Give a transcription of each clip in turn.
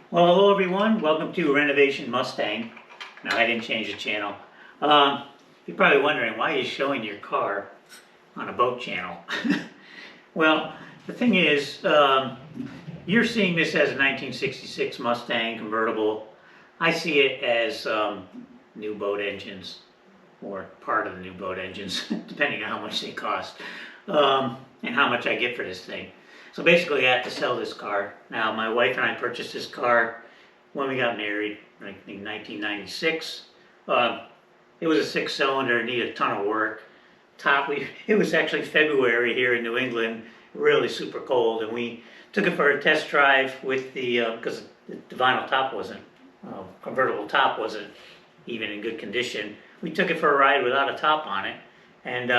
Well, hello everyone. Welcome to Renovation Mustang. No, I didn't change the channel. You're probably wondering why you're showing your car on a boat channel. Well, the thing is, you're seeing this as a 1966 Mustang convertible. I see it as new boat engines, or part of the new boat engines, depending on how much they cost, and how much I get for this thing. So basically I have to sell this car. Now my wife and I purchased this car when we got married, I think 1996. It was a 6-cylinder, needed a ton of work. It was actually February here in New England, really super cold, and we took it for a test drive with because the vinyl top wasn't, convertible top wasn't even in good condition. We took it for a ride without a top on it, and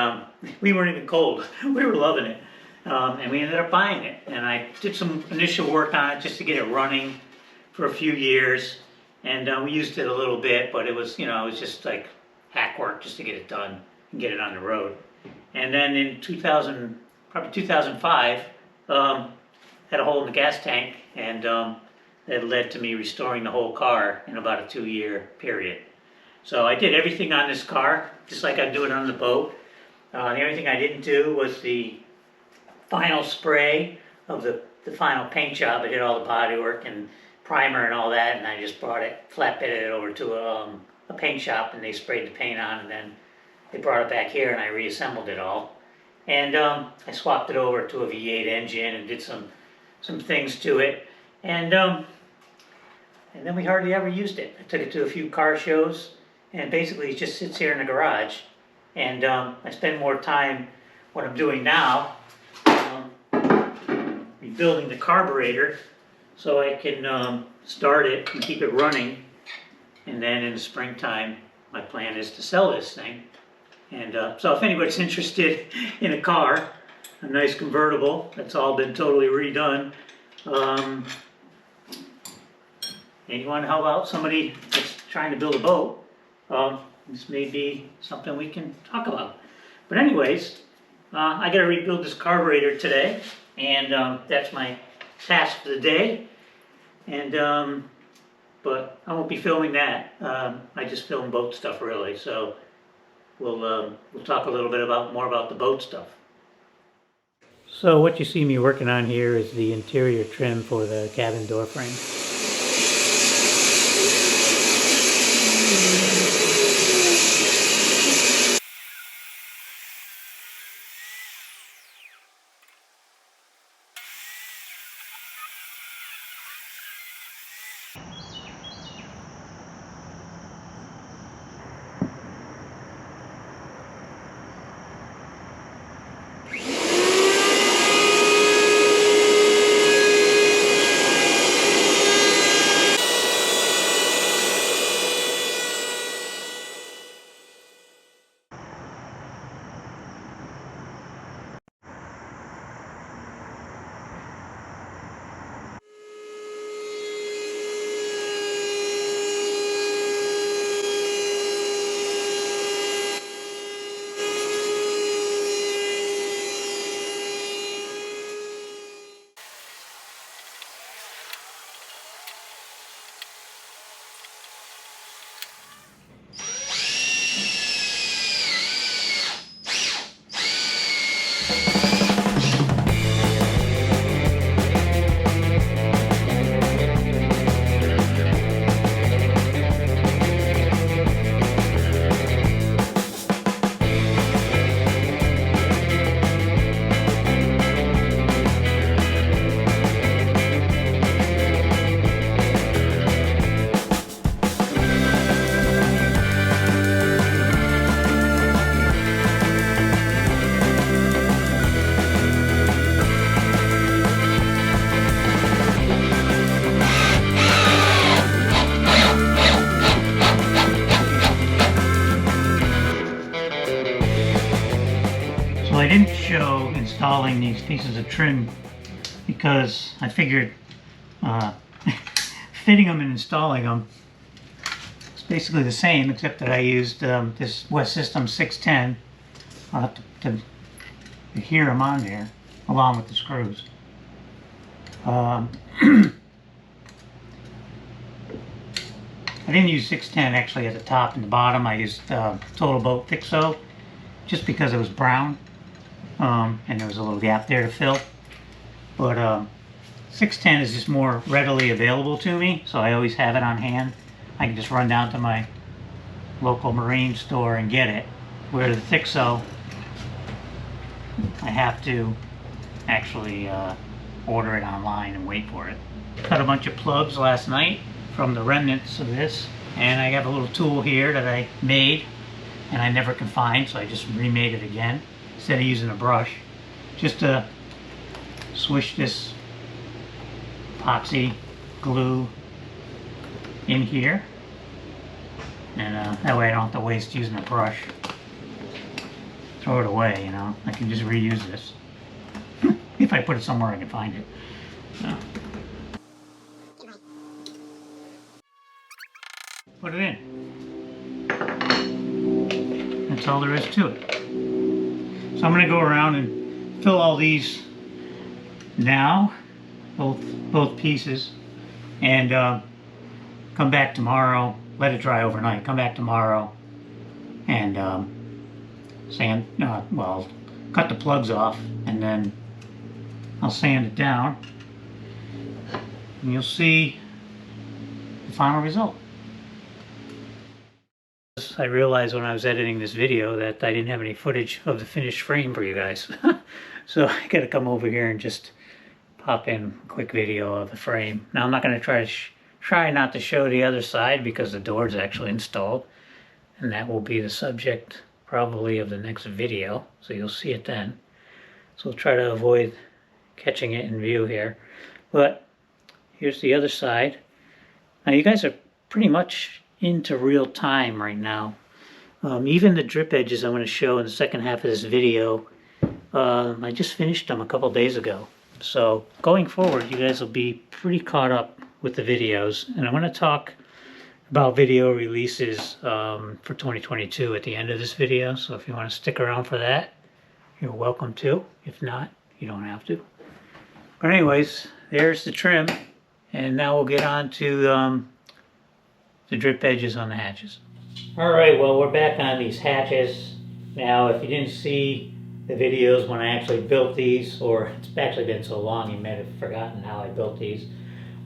we weren't even cold. We were loving it. And we ended up buying it, and I did some initial work on it just to get it running for a few years, and we used it a little bit, but it was, it was just like hack work just to get it done and get it on the road. And then in 2005, had a hole in the gas tank, and that led to me restoring the whole car in about a 2-year period. So I did everything on this car, just like I'm doing on the boat. The only thing I didn't do was the final spray of the final paint job. I did all the body work and primer and all that, and I just brought it, flatbedded it over to a paint shop, and they sprayed the paint on, and then they brought it back here and I reassembled it all. And I swapped it over to a V8 engine and did some things to it, and then we hardly ever used it. I took it to a few car shows, and basically it just sits here in the garage, and I spend more time, what I'm doing now, rebuilding the carburetor so I can start it and keep it running. And then in the springtime, my plan is to sell this thing. And so if anybody's interested in a car, a nice convertible that's all been totally redone, and you want to help out somebody that's trying to build a boat, this may be something we can talk about. But anyways, I got to rebuild this carburetor today, and that's my task for the day. And but I won't be filming that. I just film boat stuff really. So we'll talk a little bit more about the boat stuff. So what you see me working on here is the interior trim for the cabin door frame. I didn't show installing these pieces of trim because I figured fitting them and installing them is basically the same, except that I used this West System 610. I'll have to adhere them on there along with the screws. I didn't use 610 actually at the top and the bottom. I used Total Boat Thick Sew just because it was brown and there was a little gap there to fill. But 610 is just more readily available to me, so I always have it on hand. I can just run down to my local marine store and get it. Where the Thick Sew, I have to actually order it online and wait for it. Cut a bunch of plugs last night from the remnants of this, and I have a little tool here that I made and I never can find, so I just remade it again instead of using a brush, just to swish this epoxy glue in here, and that way I don't have to waste using a brush. Throw it away, you know. I can just reuse this if I put it somewhere I can find it. So. Put it in. That's all there is to it. So I'm going to go around and fill all these now, both pieces, and come back tomorrow. Let it dry overnight. Come back tomorrow and well, cut the plugs off, and then I'll sand it down, and you'll see the final result. I realized when I was editing this video that I didn't have any footage of the finished frame for you guys. So I gotta come over here and just pop in a quick video of the frame. Now I'm not gonna try not to show the other side because the door's actually installed, and that will be the subject probably of the next video, so you'll see it then. So we'll try to avoid catching it in view here. But here's the other side. Now you guys are pretty much into real time right now. Even the drip edges I'm going to show in the second half of this video, I just finished them a couple days ago. So going forward, you guys will be pretty caught up with the videos, and I'm going to talk about video releases for 2022 at the end of this video. So if you want to stick around for that, you're welcome to. If not, you don't have to. But anyways, there's the trim, and now we'll get on to the drip edges on the hatches. Alright, well, we're back on these hatches. Now, if you didn't see the videos when I actually built these, or it's actually been so long you may have forgotten how I built these,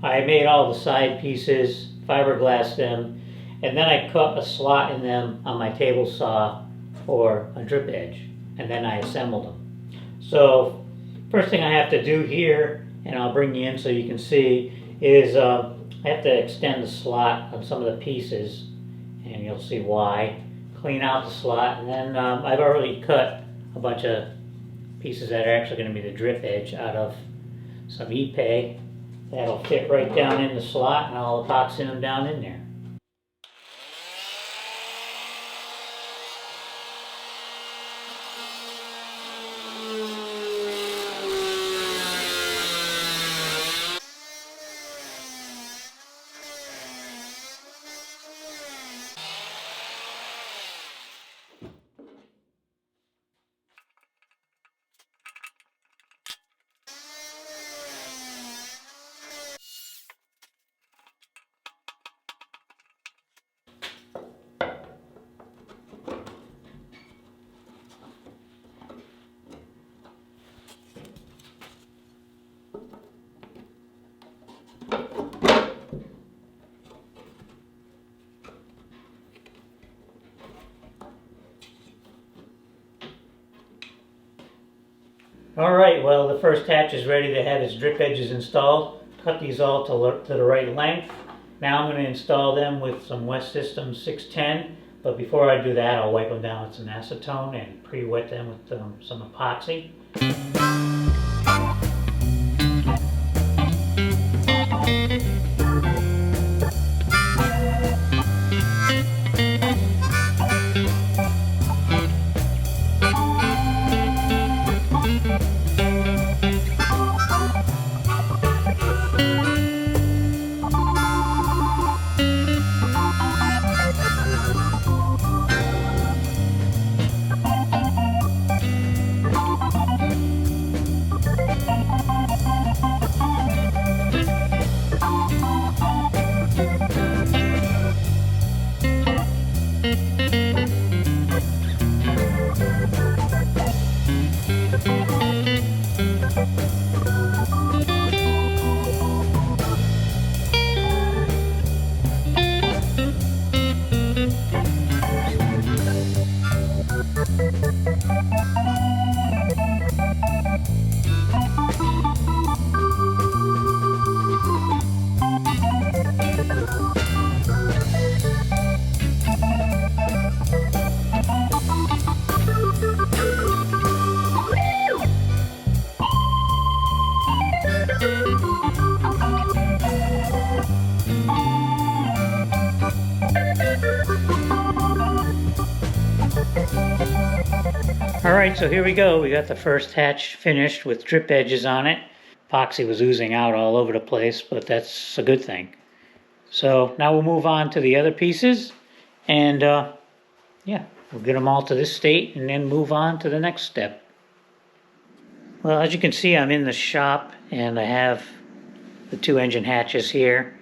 I made all the side pieces, fiberglassed them, and then I cut a slot in them on my table saw for a drip edge, and then I assembled them. So, first thing I have to do here, and I'll bring you in so you can see, is I have to extend the slot on some of the pieces, and you'll see why. Clean out the slot, and then I've already cut a bunch of pieces that are actually going to be the drip edge out of some Ipe. That'll fit right down in the slot, and I'll epoxy them down in there. Alright, well, the first hatch is ready to have its drip edges installed. Cut these all to the right length. Now I'm going to install them with some West System 610, but before I do that I'll wipe them down with some acetone and pre-wet them with some epoxy. Alright, so here we go. We got the first hatch finished with drip edges on it. Epoxy was oozing out all over the place, but that's a good thing. So now we'll move on to the other pieces, and yeah, we'll get them all to this state and then move on to the next step. Well, as you can see, I'm in the shop and I have the two engine hatches here.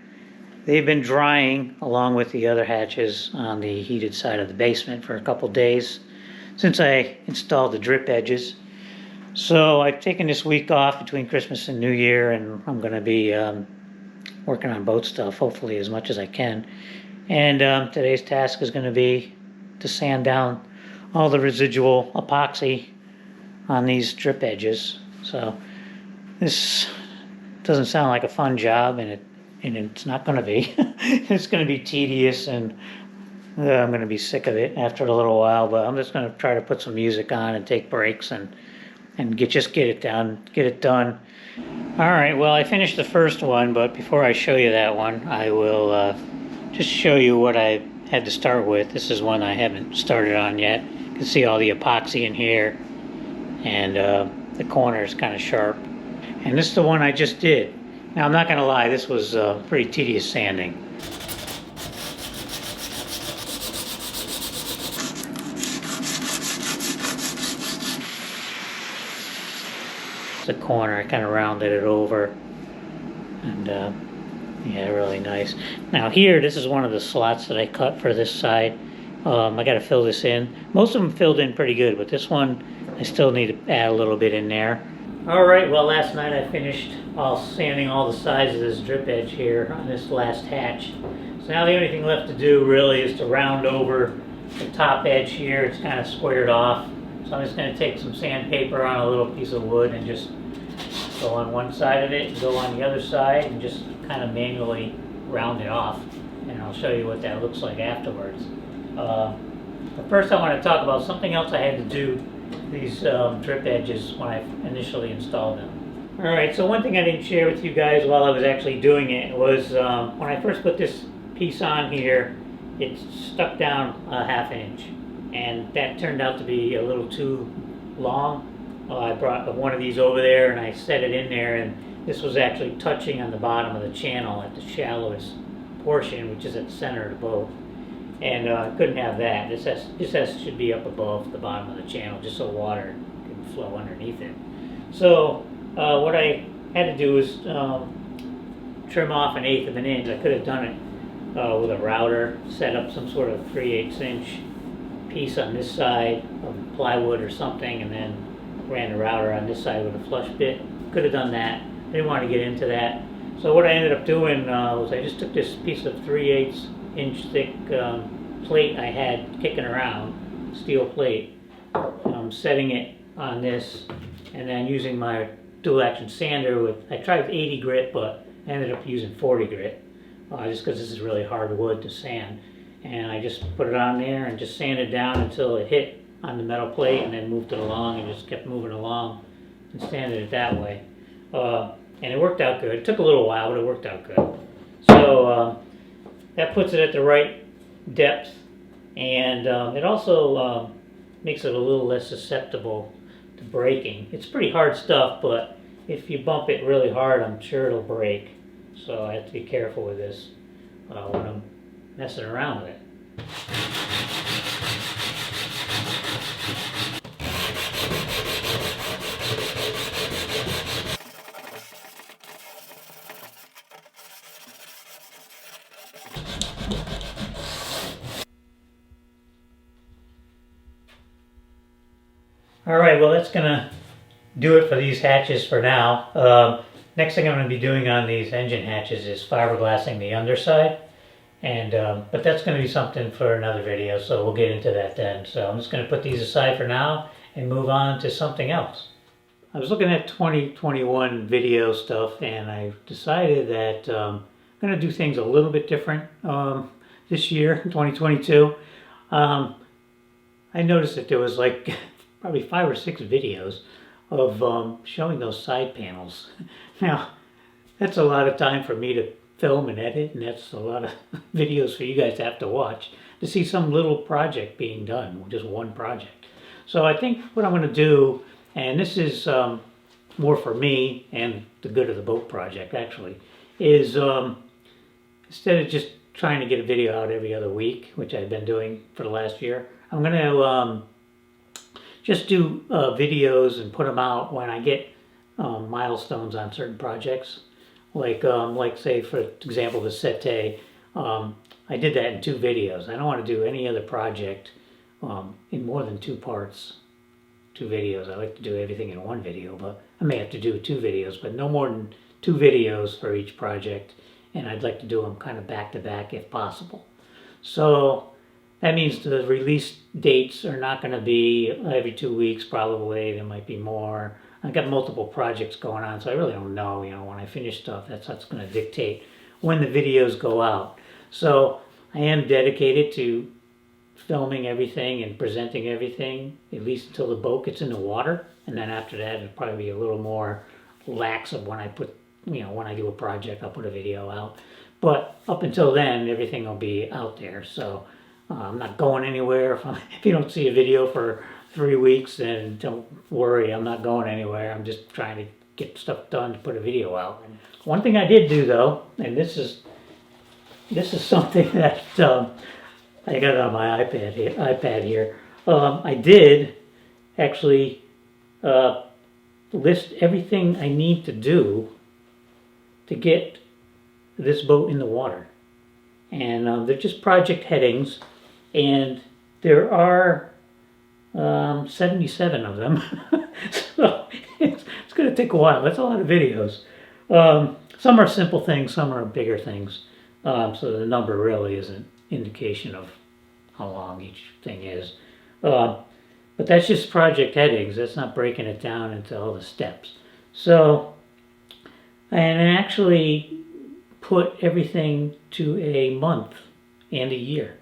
They've been drying along with the other hatches on the heated side of the basement for a couple days since I installed the drip edges. So I've taken this week off between Christmas and New Year, and I'm going to be working on boat stuff, hopefully as much as I can. And today's task is going to be to sand down all the residual epoxy on these drip edges. So this doesn't sound like a fun job, and it's not going to be. It's going to be tedious, and I'm going to be sick of it after a little while, but I'm just going to try to put some music on and take breaks and just get it done. Alright, well, I finished the first one, but before I show you that one, I will just show you what I had to start with. This is one I haven't started on yet. You can see all the epoxy in here, and the corner is kind of sharp. And this is the one I just did. Now, I'm not going to lie, this was pretty tedious sanding. The corner, I kind of rounded it over, and yeah, really nice. Now here, this is one of the slots that I cut for this side. I got to fill this in. Most of them filled in pretty good, but this one I still need to add a little bit in there. Alright, well, last night I finished sanding all the sides of this drip edge here on this last hatch. So now the only thing left to do really is to round over the top edge here. It's kind of squared off. So I'm just going to take some sandpaper on a little piece of wood and just go on one side of it and go on the other side and just kind of manually round it off. And I'll show you what that looks like afterwards. But first I want to talk about something else I had to do these drip edges when I initially installed them. Alright, so one thing I didn't share with you guys while I was actually doing it was when I first put this piece on here, it stuck down a ½ inch. And that turned out to be a little too long. I brought one of these over there and I set it in there, and this was actually touching on the bottom of the channel at the shallowest portion, which is at the center of the boat. And I couldn't have that. This should be up above the bottom of the channel just so water can flow underneath it. So what I had to do was trim off 1/8 of an inch. I could have done it with a router, set up some sort of 3/8 inch piece on this side of plywood or something, and then ran the router on this side with a flush bit. Could have done that. I didn't want to get into that. So what I ended up doing was I just took this piece of 3/8 inch thick plate I had kicking around, steel plate, setting it on this, and then using my dual action sander with, I tried 80 grit, but I ended up using 40 grit, just because this is really hard wood to sand. And I just put it on there and just sanded down until it hit on the metal plate, and then moved it along and just kept moving along and sanded it that way. And it worked out good. It took a little while, but it worked out good. So that puts it at the right depth, and it also makes it a little less susceptible to breaking. It's pretty hard stuff, but if you bump it really hard, I'm sure it'll break. So I have to be careful with this when I'm messing around with it. Alright, well, that's going to do it for these hatches for now. Next thing I'm going to be doing on these engine hatches is fiberglassing the underside. And but that's going to be something for another video, so we'll get into that then. So I'm just going to put these aside for now and move on to something else. I was looking at 2021 video stuff, and I decided that I'm going to do things a little bit different this year, 2022. I noticed that there was like probably 5 or 6 videos of showing those side panels. Now, that's a lot of time for me to film and edit, and that's a lot of videos for you guys to have to watch to see some little project being done, just one project. So I think what I'm going to do, and this is more for me and the good of the boat project actually, is instead of just trying to get a video out every other week, which I've been doing for the last year, I'm going to just do videos and put them out when I get milestones on certain projects. Like say for example the Sete, I did that in 2 videos. I don't want to do any other project in more than 2 parts, 2 videos. I like to do everything in 1 video, but I may have to do 2 videos, but no more than 2 videos for each project, and I'd like to do them kind of back to back if possible. So that means the release dates are not going to be every 2 weeks probably. There might be more. I've got multiple projects going on, so I really don't know, when I finish stuff, that's what's going to dictate when the videos go out. So I am dedicated to filming everything and presenting everything, at least until the boat gets in the water. And then after that, it'll probably be a little more lax of when I put, when I do a project, I'll put a video out. But up until then, everything will be out there. So I'm not going anywhere. If you don't see a video for 3 weeks, then don't worry, I'm not going anywhere. I'm just trying to get stuff done to put a video out. One thing I did do though, and this is something that I got on my iPad here. I did actually list everything I need to do to get this boat in the water. And they're just project headings, and there are 77 of them. So it's going to take a while. That's a lot of videos. Some are simple things, some are bigger things. So the number really is an indication of how long each thing is. But that's just project headings. That's not breaking it down into all the steps. So, and I actually put everything to a month and a year.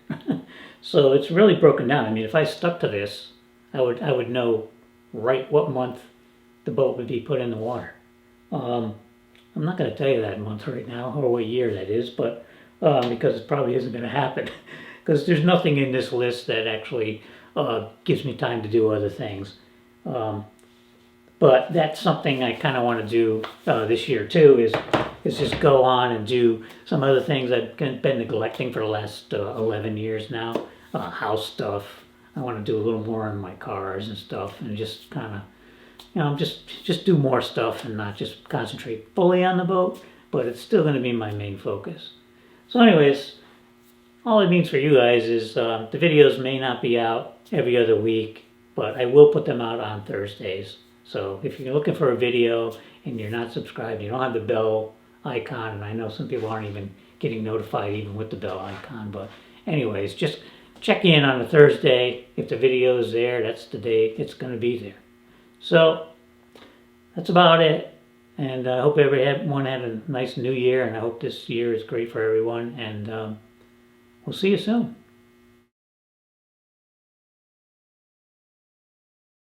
So it's really broken down. I mean, if I stuck to this, I would know right what month the boat would be put in the water. I'm not going to tell you that month right now, or what year that is, but because it probably isn't going to happen. Because there's nothing in this list that actually gives me time to do other things. But that's something I kind of want to do this year too, is just go on and do some other things I've been neglecting for the last 11 years now. House stuff. I want to do a little more on my cars and stuff, and just kind of, just do more stuff and not just concentrate fully on the boat, but it's still going to be my main focus. So anyways, all it means for you guys is the videos may not be out every other week, but I will put them out on Thursdays. So if you're looking for a video and you're not subscribed, you don't have the bell icon, and I know some people aren't even getting notified even with the bell icon, but anyways, just check in on a Thursday. If the video is there, that's the day it's going to be there. So that's about it. And I hope everyone had a nice new year, and I hope this year is great for everyone. And we'll see you soon.